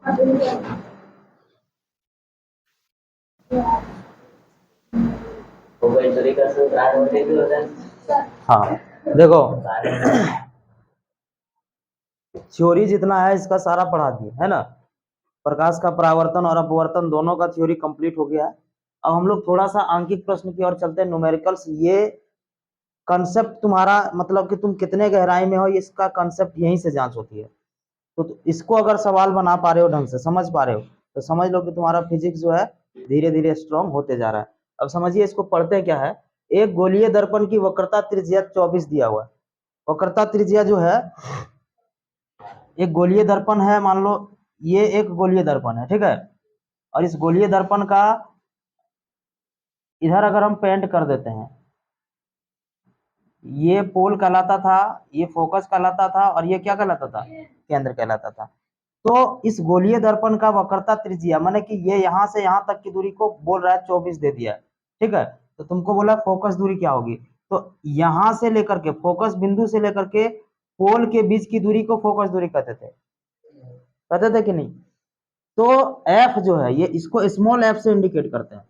हाँ देखो, थ्योरी जितना है इसका सारा पढ़ा दिए है ना। प्रकाश का परावर्तन और अपवर्तन दोनों का थ्योरी कंप्लीट हो गया है। अब हम लोग थोड़ा सा आंकिक प्रश्न की ओर चलते हैं, न्यूमेरिकल्स। ये कंसेप्ट तुम्हारा मतलब कि तुम कितने गहराई में हो, इसका कंसेप्ट यहीं से जांच होती है। तो इसको अगर सवाल बना पा रहे हो, ढंग से समझ पा रहे हो, तो समझ लो कि तुम्हारा फिजिक्स जो है धीरे धीरे स्ट्रांग होते जा रहा है। अब समझिए इसको पढ़ते क्या है। एक गोलीय दर्पण की वक्रता त्रिज्या 24 दिया हुआ है। वक्रता त्रिज्या जो है, एक गोलीय दर्पण है, मान लो ये एक गोलीय दर्पण है, ठीक है। और इस गोलीय दर्पण का इधर अगर हम पेंट कर देते हैं, ये पोल कहलाता था, ये फोकस कहलाता था, और ये क्या कहलाता था, केंद्र कहलाता था। तो इस गोलीय दर्पण का वक्रता त्रिज्या माने कि ये यहां से यहां तक की दूरी को बोल रहा है 24 दे दिया है, ठीक है। तो तुमको बोला फोकस दूरी क्या होगी, तो यहां से लेकर के फोकस बिंदु से लेकर के पोल के बीच की दूरी को फोकस दूरी कहते थे कि नहीं। तो एफ जो है, ये इसको स्मॉल एफ से इंडिकेट करते हैं।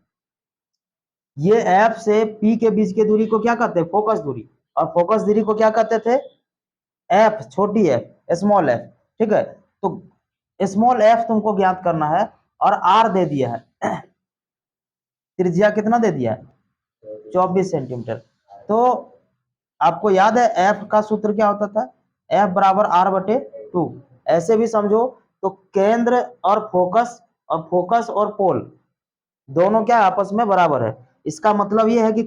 ये एफ से पी के बीच की दूरी को क्या कहते हैं, फोकस दूरी। और फोकस दूरी को क्या कहते थे, एफ, छोटी एफ, स्मॉल एफ, ठीक है। तो स्मॉल एफ तुमको ज्ञात करना है, और आर दे दिया है, त्रिज्या कितना दे दिया है, 24 सेंटीमीटर। तो आपको याद है एफ का सूत्र क्या होता था, एफ बराबर आर बटे 2। ऐसे भी समझो तो केंद्र और फोकस और पोल दोनों क्या आपस में बराबर है। इसका मतलब यह है कि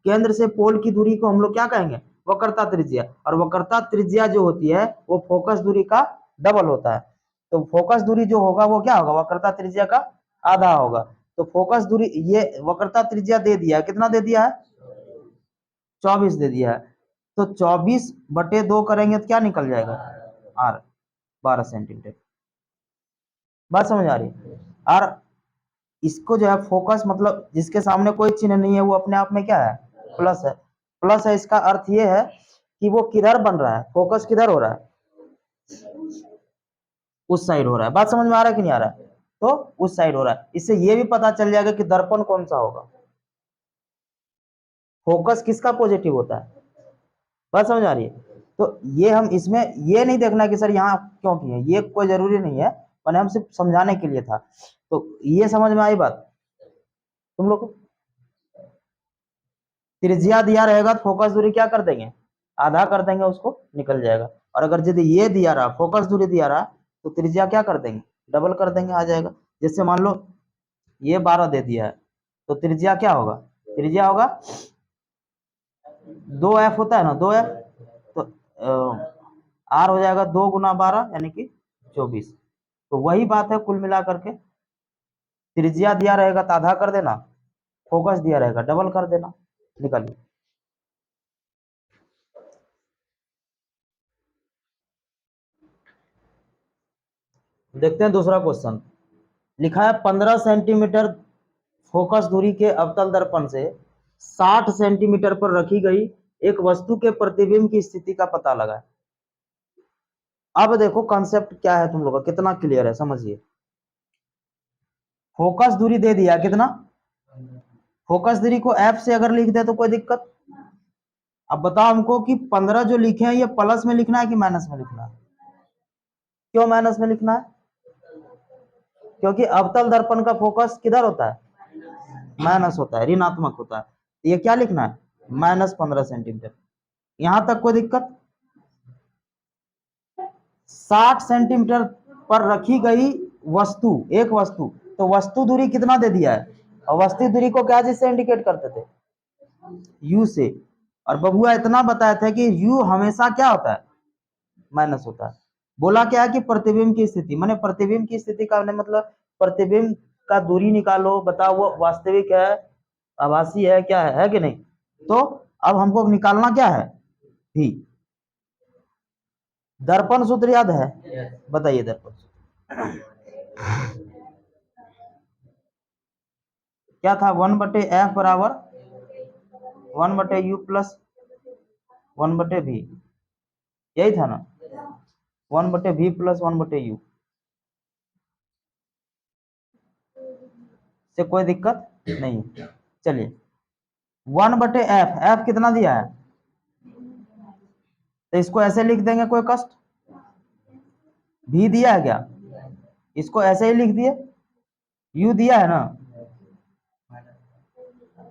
केंद्र से पोल की दूरी को हम लोग क्या कहेंगे, वक्रता त्रिज्या। और वक्रता त्रिज्या जो होती है वो फोकस दूरी का डबल होता है। तो फोकस दूरी जो होगा वो क्या होगा, वक्रता त्रिज्या का आधा होगा। तो फोकस दूरी, ये वक्रता त्रिज्या दे दिया है, कितना दे दिया है, 24 दे दिया है। तो 24/2 करेंगे तो क्या निकल जाएगा, आर, 12 सेंटीमीटर। बात समझ आ रही है। और इसको जो है फोकस मतलब जिसके सामने कोई चिन्ह नहीं है वो अपने आप में क्या है, प्लस है। प्लस है, इसका अर्थ ये है कि वो किधर बन रहा है, फोकस किधर हो रहा है, उस साइड हो रहा है। बात समझ में आ रहा है कि नहीं आ रहा है, तो उस साइड हो रहा है। इससे ये भी पता चल जाएगा कि दर्पण कौन सा होगा, फोकस किसका पॉजिटिव होता है। बात समझ आ रही है। तो ये हम इसमें ये नहीं देखना कि सर यहाँ क्यों किए, ये कोई जरूरी नहीं है, मैंने हम सिर्फ समझाने के लिए था। तो ये समझ में आई बात तुम लोग को। त्रिज्या दिया रहेगा तो फोकस दूरी क्या कर देंगे, आधा कर देंगे, उसको निकल जाएगा। और अगर यदि ये दिया रहा, फोकस दूरी दिया रहा, तो त्रिज्या क्या कर देंगे, डबल कर देंगे, आ जाएगा। जैसे मान लो ये 12 दे दिया है, तो त्रिज्या क्या होगा, त्रिज्या होगा 2f होता है ना, 2f। तो आर हो जाएगा 2 × 12 यानी कि 24। तो वही बात है कुल मिला करके, त्रिज्या दिया रहेगा तो आधा कर देना, फोकस दिया रहेगा डबल कर देना, निकलिए। देखते हैं दूसरा क्वेश्चन। लिखा है 15 सेंटीमीटर फोकस दूरी के अवतल दर्पण से 60 सेंटीमीटर पर रखी गई एक वस्तु के प्रतिबिंब की स्थिति का पता लगाएं। अब देखो कंसेप्ट क्या है, तुम लोग का कितना क्लियर है, समझिए। फोकस दूरी दे दिया कितना, फोकस दूरी को एफ से अगर लिख दे तो कोई दिक्कत। अब बताओ हमको कि 15 जो लिखे हैं ये प्लस में लिखना है कि माइनस में लिखना है। क्यों माइनस में लिखना है, क्योंकि अवतल दर्पण का फोकस किधर होता है, माइनस होता है, ऋणात्मक होता है। ये क्या लिखना है, -15 सेंटीमीटर। यहां तक कोई दिक्कत। 60 सेंटीमीटर पर रखी गई वस्तु, एक वस्तु, तो वस्तु दूरी कितना दे दिया है, और वस्तु दूरी को क्या जिससे इंडिकेट करते थे, यू से। और बबुआ इतना बताया था कि यू हमेशा क्या होता है, माइनस होता है। बोला क्या है कि प्रतिबिंब की स्थिति, माने प्रतिबिंब की स्थिति का मतलब प्रतिबिंब का दूरी निकालो, बताओ वो वास्तविक है, आभासी है, क्या है कि नहीं। तो अब हमको निकालना क्या है, भी। दर्पण सूत्र याद है, बताइए दर्पण सूत्र क्या था, 1/f बराबर 1/u प्लस 1/v, यही था ना, 1/v प्लस 1/u। से कोई दिक्कत नहीं। चलिए 1/f, f कितना दिया है तो इसको ऐसे लिख देंगे, कोई कष्ट। v दिया है क्या, इसको ऐसे ही लिख दिए, u दिया है ना,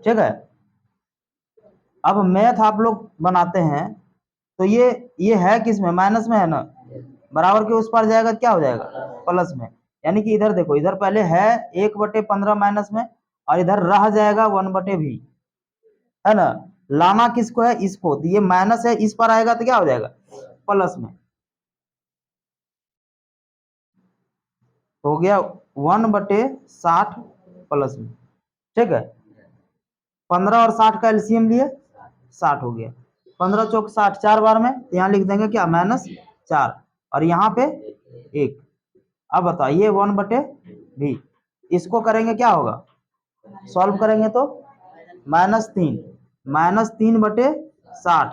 ठीक है। अब मैथ आप लोग बनाते हैं तो ये है किस में, माइनस में है ना, बराबर के उस पार जाएगा क्या हो जाएगा, प्लस में। यानी कि इधर देखो, इधर पहले है 1/15 माइनस में, और इधर रह जाएगा 1/v, है ना। लाना किसको है, इसको, तो ये माइनस है, इस पर आएगा तो क्या हो जाएगा, प्लस में। हो गया 1/60 प्लस में, ठीक है। 15 और 60 का एलसीएम लिए, 60 हो गया। 15 चौक 60, 4 बार में, तो यहाँ लिख देंगे क्या, -4, और यहाँ पे 1। अब बताइए 1/v, इसको करेंगे क्या होगा, सॉल्व करेंगे तो -3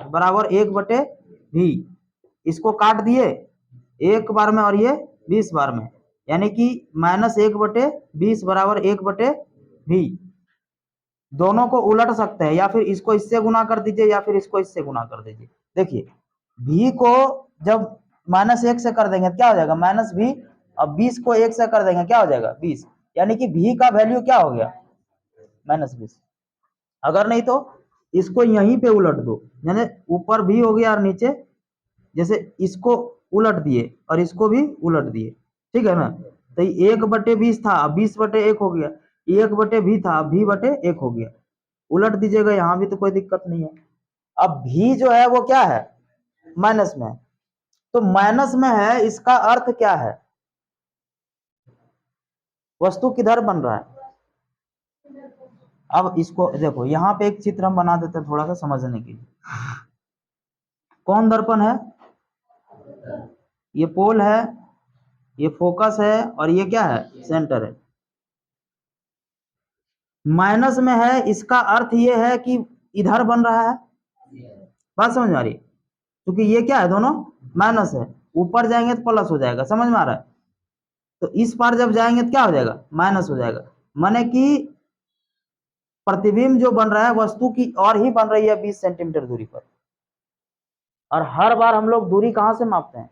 बराबर 1/v। इसको काट दिए 1 बार में और ये 20 बार में, यानी कि -1/20 बराबर 1/v। दोनों को उलट सकते हैं, या फिर इसको इससे गुना कर दीजिए या फिर इसको इससे गुना कर दीजिए। देखिए v को जब -1 से कर देंगे क्या हो जाएगा, -v, और 20 को 1 से कर देंगे क्या हो जाएगा, 20। यानी कि v का वैल्यू क्या हो गया, -20। अगर नहीं तो इसको यहीं पे उलट दो, यानी ऊपर भी हो गया और नीचे, जैसे इसको उलट दिए और इसको भी उलट दिए, ठीक है ना। तो 1/20 था, अब 20/1 हो गया, 1/v था, अब v/1 हो गया। उलट दीजिएगा यहाँ भी तो कोई दिक्कत नहीं है। अब v जो है वो क्या है, माइनस में है, तो माइनस में है, इसका अर्थ क्या है, वस्तु किधर बन रहा है। अब इसको देखो, यहाँ पे एक चित्र हम बना देते हैं थोड़ा सा समझने के लिए। कौन दर्पण है, ये पोल है, ये फोकस है, और ये क्या है, सेंटर है। माइनस में है, इसका अर्थ ये है कि इधर बन रहा है, बात समझ में आ रही, क्योंकि ये क्या है, दोनों माइनस है, ऊपर जाएंगे तो प्लस हो जाएगा, समझ में आ रहा है। तो इस पार जब जाएंगे तो क्या हो जाएगा, माइनस हो जाएगा। माने कि प्रतिबिंब जो बन रहा है वस्तु की और ही बन रही है 20 सेंटीमीटर दूरी पर, और हर बार हम लोग दूरी कहां से मापते हैं,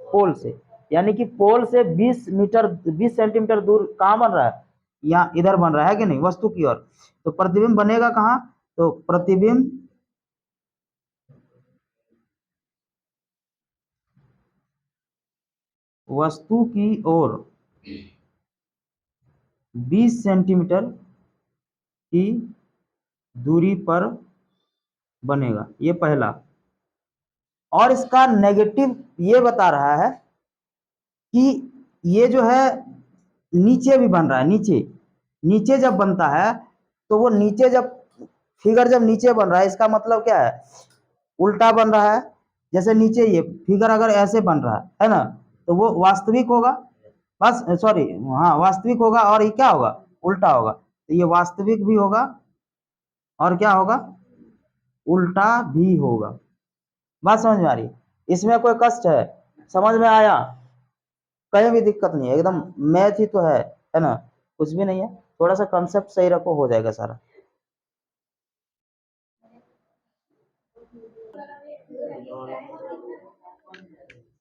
पोल से। यानी कि पोल से 20 सेंटीमीटर दूर कहां बन रहा है, यहाँ इधर बन रहा है कि नहीं, वस्तु की ओर। तो प्रतिबिंब बनेगा कहां, तो प्रतिबिंब वस्तु की ओर 20 सेंटीमीटर की दूरी पर बनेगा, ये पहला। और इसका नेगेटिव ये बता रहा है कि ये जो है नीचे भी बन रहा है, नीचे नीचे जब बनता है तो वो नीचे जब फिगर जब नीचे बन रहा है, इसका मतलब क्या है, उल्टा बन रहा है। जैसे नीचे ये फिगर अगर ऐसे बन रहा है ना, तो वो वास्तविक होगा, बस सॉरी, हाँ वास्तविक होगा, और ये क्या होगा, उल्टा होगा। तो ये वास्तविक भी होगा और क्या होगा, उल्टा भी होगा। बात समझ में आ रही, इसमें कोई कष्ट है, समझ में आया, कहीं भी दिक्कत नहीं है, एकदम मैथ ही तो है ना, कुछ भी नहीं है। थोड़ा सा कंसेप्ट सही रखो, हो जाएगा सारा।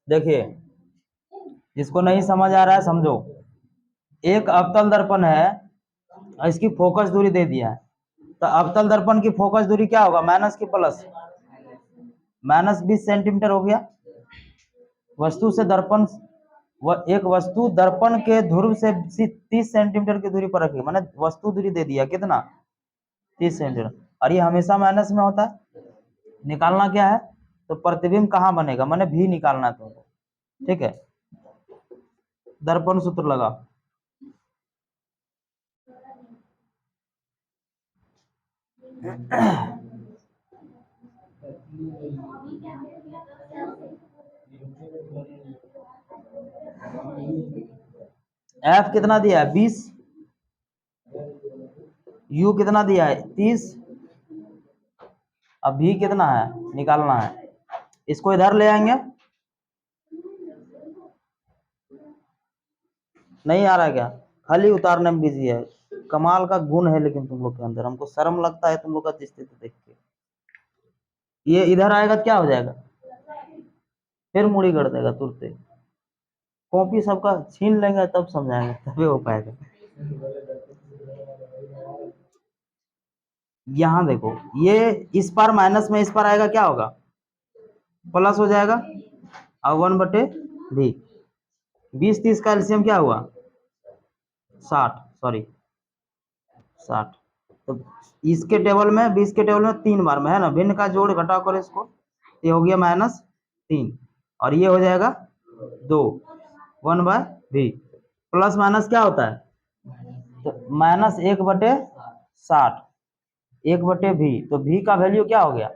देखिए जिसको नहीं समझ आ रहा है समझो, एक अवतल दर्पण है, इसकी फोकस दूरी दे दिया है, तो अवतल दर्पण की फोकस दूरी क्या होगा, माइनस की प्लस, -20 सेंटीमीटर हो गया। वस्तु से दर्पण, एक वस्तु दर्पण के ध्रुव से 30 सेंटीमीटर की दूरी पर रखी, मैंने वस्तु दूरी दे दिया कितना, 30 सेंटीमीटर, और ये हमेशा माइनस में होता है। निकालना क्या है, तो प्रतिबिंब कहाँ बनेगा, मैंने भी निकालना है तुमको, ठीक है। दर्पण सूत्र लगा, एफ कितना दिया है, 20, यू कितना दिया है, 30, अब भी कितना है, निकालना है। इसको इधर ले आएंगे, नहीं आ रहा क्या, खाली उतारने में बिजी है, कमाल का गुण है लेकिन तुम लोग के अंदर, हमको शर्म लगता है तुम लोग का स्थिति देख के। ये इधर आएगा क्या हो जाएगा, फिर मुड़ी कर देगा तुरंत। कॉपी सबका छीन लेंगे तब समझाएंगे, तभी हो पाएगा। यहाँ देखो, ये इस पार माइनस में इस पार आएगा क्या होगा, प्लस हो जाएगा, और 1/v। 20-30 का एलसीएम क्या हुआ, 60, सॉरी 60। तो इसके टेबल में 20 के टेबल में 3 बार में है ना, भिन्न का जोड़ घटाव करो इसको, ये हो गया -3, और ये हो जाएगा 2, 1/v। प्लस माइनस क्या होता है, तो -1/60, 1/v, तो v का वैल्यू क्या हो गया,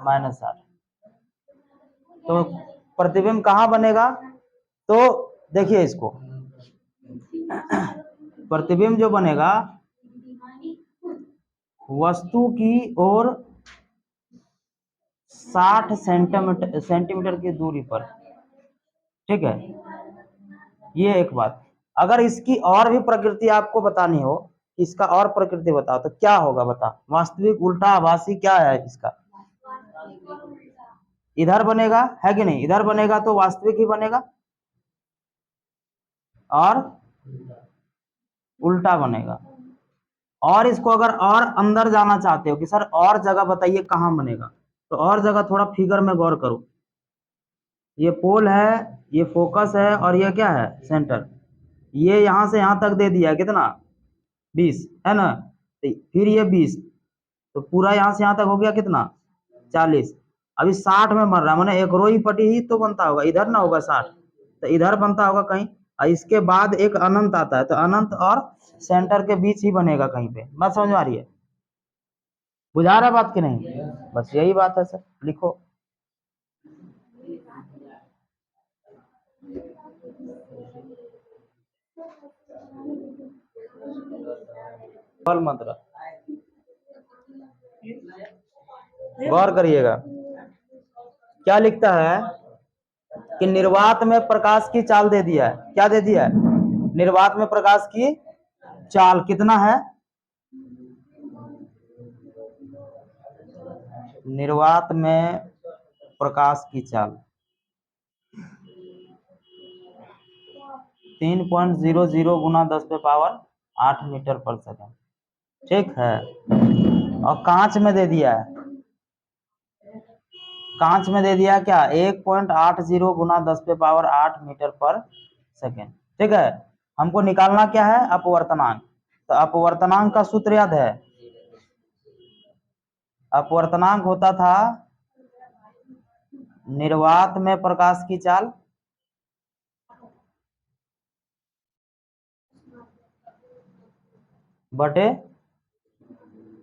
-60। तो प्रतिबिंब कहाँ बनेगा, तो देखिए इसको, प्रतिबिंब जो बनेगा वस्तु की ओर 60 सेंटीमीटर की दूरी पर, ठीक है। ये एक बात। अगर इसकी और भी प्रकृति आपको बतानी हो, इसका और प्रकृति बताओ तो क्या होगा, बता, वास्तविक, उल्टा, आभासी, क्या है इसका, इधर बनेगा है कि नहीं, इधर बनेगा तो वास्तविक ही बनेगा, और उल्टा बनेगा। और इसको अगर और अंदर जाना चाहते हो कि सर और जगह बताइए कहाँ बनेगा, तो और जगह थोड़ा फिगर में गौर करो। ये पोल है, ये फोकस है, और ये क्या है, सेंटर। ये यहां से यहां तक दे दिया है कितना, 20 है ना, तो फिर ये 20, तो पूरा यहां से यहां तक हो गया कितना, 40। अभी 60 में मर रहा है, मैंने एक रो ही पटी ही तो बनता होगा, इधर ना होगा 60, तो इधर बनता होगा कहीं, और इसके बाद एक अनंत आता है, तो अनंत और सेंटर के बीच ही बनेगा कहीं पे। बात समझ में आ रही है, बुझा रहा है बात की नहीं, बस यही बात है सर, लिखो। फल मंत्र गौर करिएगा, क्या लिखता है कि निर्वात में प्रकाश की चाल दे दिया है, क्या दे दिया है, निर्वात में प्रकाश की चाल कितना है, निर्वात में प्रकाश की चाल 3.00 गुना 10⁸ मीटर पर सेकंड, ठीक है। और कांच में दे दिया है, कांच में दे दिया क्या, 1.80 गुना 10⁸ मीटर पर सेकंड, ठीक है। हमको निकालना क्या है, अपवर्तनांक। तो अपवर्तनांक का सूत्र याद है, अपवर्तनांक होता था निर्वात में प्रकाश की चाल बटे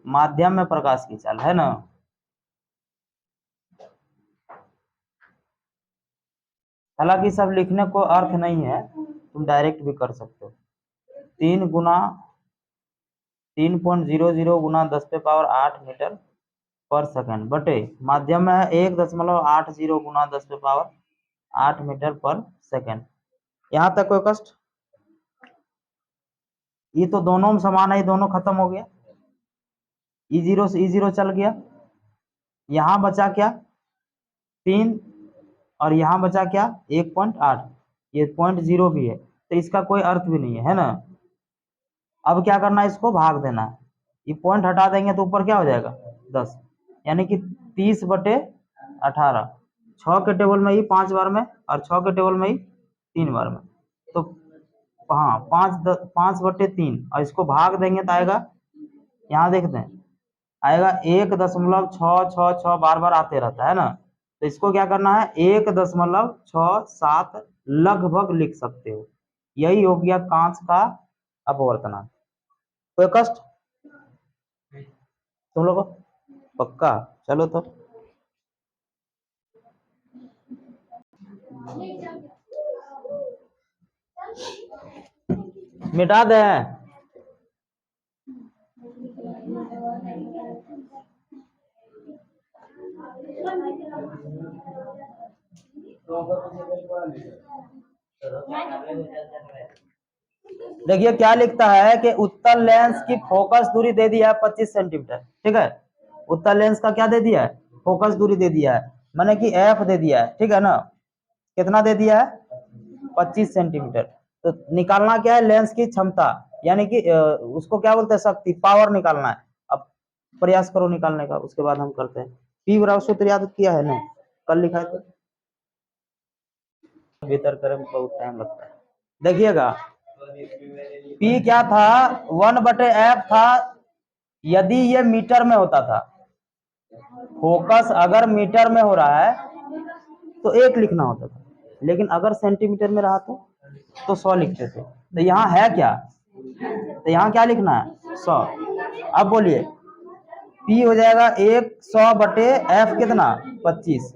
माध्यम में प्रकाश की चाल, है ना। हालांकि सब लिखने को अर्थ नहीं है, तुम डायरेक्ट भी कर सकते हो। 3.00 गुना 10⁸ मीटर पर सेकंड बटे माध्यम में 1.80 गुना 10⁸ मीटर पर सेकंड। यहाँ तक कोई कष्ट, ये तो दोनों में समान है, दोनों खत्म हो गया, E0 से E0 चल गया, यहाँ बचा क्या 3, और यहाँ बचा क्या 1.8, ये 0.0 भी है, तो इसका कोई अर्थ भी नहीं है ना। अब क्या करना है, इसको भाग देना है, ये पॉइंट हटा देंगे तो ऊपर क्या हो जाएगा 10, यानी कि 30/18, 6 के टेबल में ही 5 बार में, और 6 के टेबल में ही 3 बार में, तो हाँ 5/3, और इसको भाग देंगे तो आएगा, यहाँ देखते हैं आएगा 1.666 बार बार आते रहता है ना, तो इसको क्या करना है 1.67 लगभग लिख सकते हो, यही हो गया कांच का अपवर्तनांक। कोई कष्ट तुम लोगों को, पक्का, चलो तो मिटा दे। देखिए क्या लिखता है कि उत्तल लेंस की फोकस दूरी दे दिया है 25 सेंटीमीटर, ठीक है। उत्तल लेंस का क्या दे दिया है, फोकस दूरी दे दिया है, माने कि एफ दे दिया है, ठीक है ना। कितना दे दिया है, 25 सेंटीमीटर। तो निकालना क्या है, लेंस की क्षमता, यानी कि उसको क्या बोलते हैं, शक्ति, पावर निकालना है। अब प्रयास करो निकालने का, उसके बाद हम करते हैं। पी बराबर सूत्र याद किया है ना, कल लिखा है। तो बेहतर करें में बहुत टाइम लगता है। देखिएगा पी क्या था, 1/f था यदि ये मीटर में होता था। फोकस अगर मीटर में हो रहा है तो 1 लिखना होता था, लेकिन अगर सेंटीमीटर में रहा तो 100 लिखते थे। तो यहाँ है क्या, तो यहाँ क्या लिखना है, 100। अब बोलिए P हो जाएगा 100/f कितना, 25।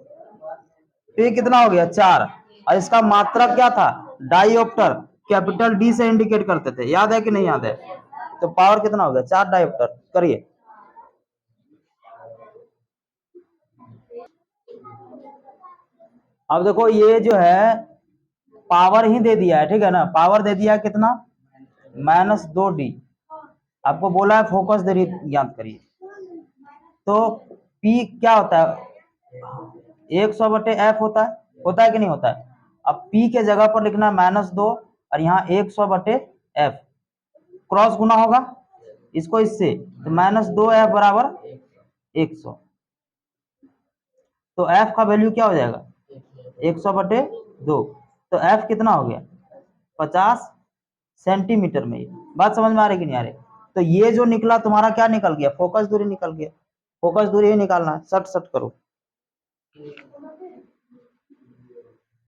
P कितना हो गया, 4। और इसका मात्रक क्या था, डाइऑप्टर, कैपिटल डी से इंडिकेट करते थे, याद है कि नहीं याद है। तो पावर कितना हो गया, 4 डाइऑप्टर। करिए, अब देखो ये जो है पावर ही दे दिया है, ठीक है ना। पावर दे दिया है कितना, -2d। आपको बोला है फोकस दूरी ज्ञात करिए। तो P क्या होता है, 100/f होता है कि नहीं होता है। अब P के जगह पर लिखना है -2 और यहाँ 100/f, क्रॉस गुना होगा इसको इससे, तो -2f बराबर 100। तो f का वैल्यू क्या हो जाएगा, 100/2। तो f कितना हो गया, 50 सेंटीमीटर में। बात समझ में आ रही कि नहीं आ रही। तो ये जो निकला तुम्हारा क्या निकल गया, फोकस दूरी निकल गया। फोकस दूरी ही निकालना है, सट सट करो।